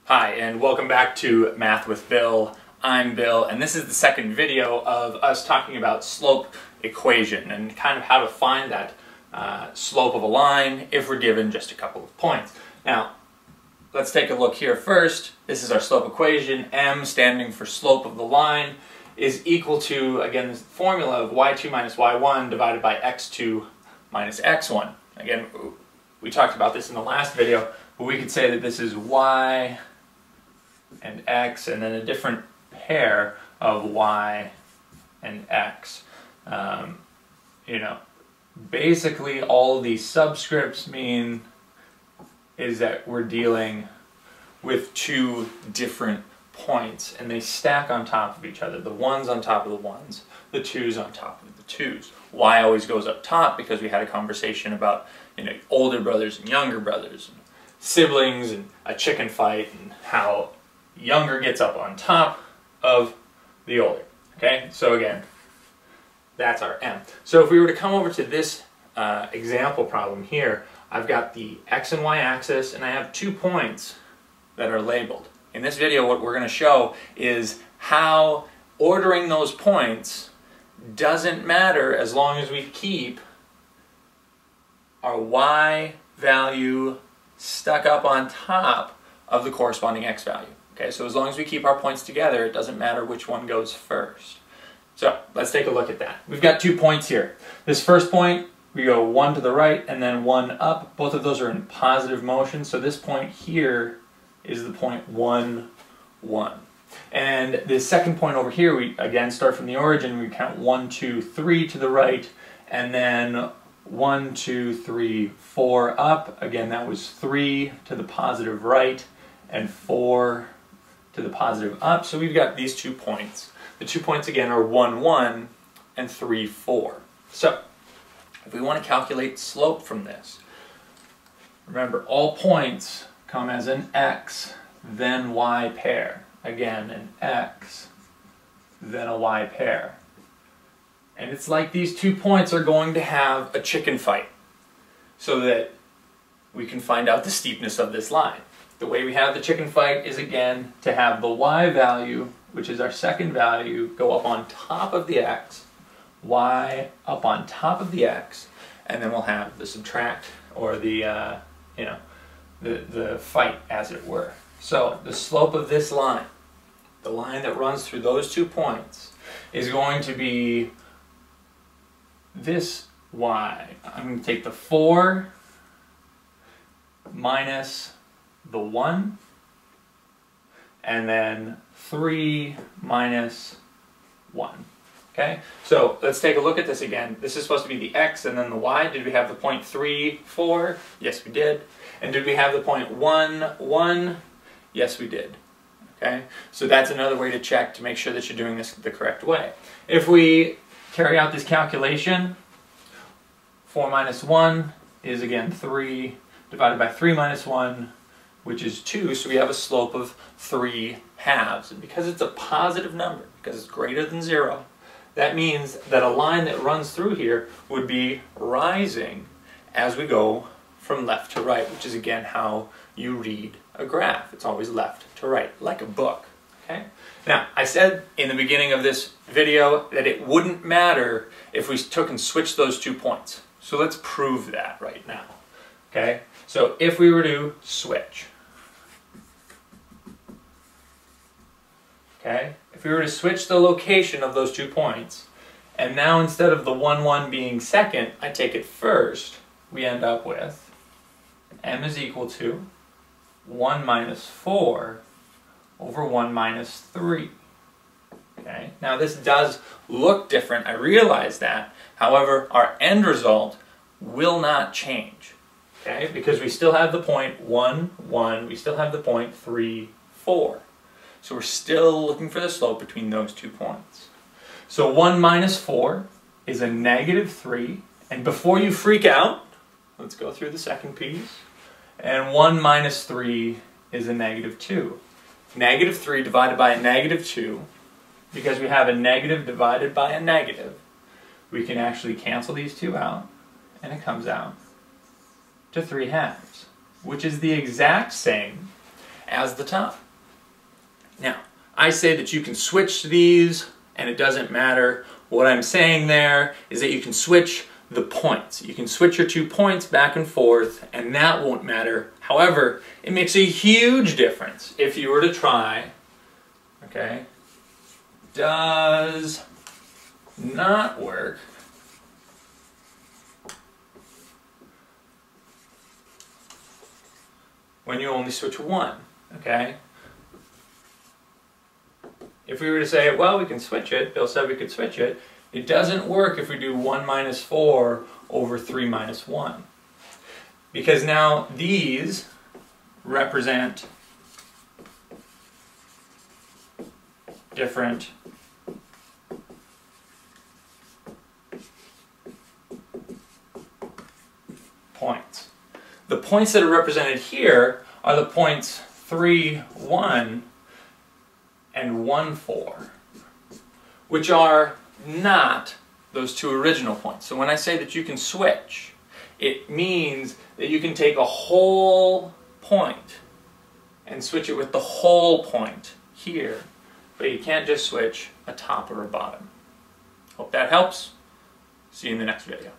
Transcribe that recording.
Hi, and welcome back to Math with Bill. I'm Bill, and this is the second video of us talking about slope equation and kind of how to find that slope of a line if we're given just a couple of points. Now, let's take a look here first. This is our slope equation. M, standing for slope of the line, is equal to, again, the formula of y2 minus y1 divided by x2 minus x1. Again, we talked about this in the last video, but we could say that this is y and x, and then a different pair of y and x. Basically all these subscripts mean is that we're dealing with two different points, and they stack on top of each other. The ones on top of the ones, the twos on top of the twos. Y always goes up top because we had a conversation about older brothers and younger brothers, and siblings, and a chicken fight, and how younger gets up on top of the older. Okay, so again, that's our M. So if we were to come over to this example problem here, I've got the X and Y axis, and I have 2 points that are labeled. In this video, what we're going to show is how ordering those points doesn't matter as long as we keep our Y value stuck up on top of the corresponding X value. Okay, so as long as we keep our points together, it doesn't matter which one goes first. So let's take a look at that. We've got 2 points here. This first point, we go 1 to the right and then 1 up. Both of those are in positive motion, so this point here is the point 1, 1. And the second point over here, we again start from the origin. We count 1, 2, 3 to the right, and then 1, 2, 3, 4 up. Again, that was 3 to the positive right and 4 to the positive up. So we've got these 2 points. The 2 points again are 1, 1 and 3, 4. So if we want to calculate slope from this, remember all points come as an X then Y pair. Again, an X then a Y pair. And it's like these 2 points are going to have a chicken fight so that we can find out the steepness of this line. The way we have the chicken fight is, again, to have the Y value, which is our second value, go up on top of the X, Y up on top of the X, and then we'll have the subtract, or the fight, as it were. So the slope of this line, the line that runs through those 2 points, is going to be this Y. I'm going to take the 4 minus the 1, and then 3 minus 1. Okay, so let's take a look at this again. This is supposed to be the X and then the Y. Did we have the point 3, 4? Yes, we did. And did we have the point 1, 1? Yes, we did. Okay, so that's another way to check to make sure that you're doing this the correct way. If we carry out this calculation, 4 minus 1 is again 3 divided by 3 minus 1, which is 2, so we have a slope of 3 halves. And because it's a positive number, because it's greater than 0, that means that a line that runs through here would be rising as we go from left to right, which is again how you read a graph. It's always left to right, like a book. Okay? Now, I said in the beginning of this video that it wouldn't matter if we took and switched those 2 points. So let's prove that right now. Okay? So if we were to switch, okay, if we were to switch the location of those 2 points, and now instead of the 1, 1 being second, I take it first, we end up with M is equal to 1 minus 4 over 1 minus 3. Okay, now this does look different, I realize that. However, our end result will not change. Okay, because we still have the point 1, 1, we still have the point 3, 4. So we're still looking for the slope between those 2 points. So 1 minus 4 is a negative 3. And before you freak out, let's go through the second piece. And 1 minus 3 is a negative 2. Negative 3 divided by a negative 2, because we have a negative divided by a negative, we can actually cancel these 2 out, and it comes out to 3 halves, which is the exact same as the top. Now, I say that you can switch these and it doesn't matter. What I'm saying there is that you can switch the points. You can switch your 2 points back and forth and that won't matter. However, it makes a huge difference if you were to try, okay, does not work when you only switch 1, okay? If we were to say, well, we can switch it, Bill said we could switch it, it doesn't work if we do 1 minus 4 over 3 minus 1. Because now these represent different points. The points that are represented here are the points 3, 1, and 1, 4, which are not those 2 original points. So when I say that you can switch, it means that you can take a whole point and switch it with the whole point here, but you can't just switch a top or a bottom. Hope that helps. See you in the next video.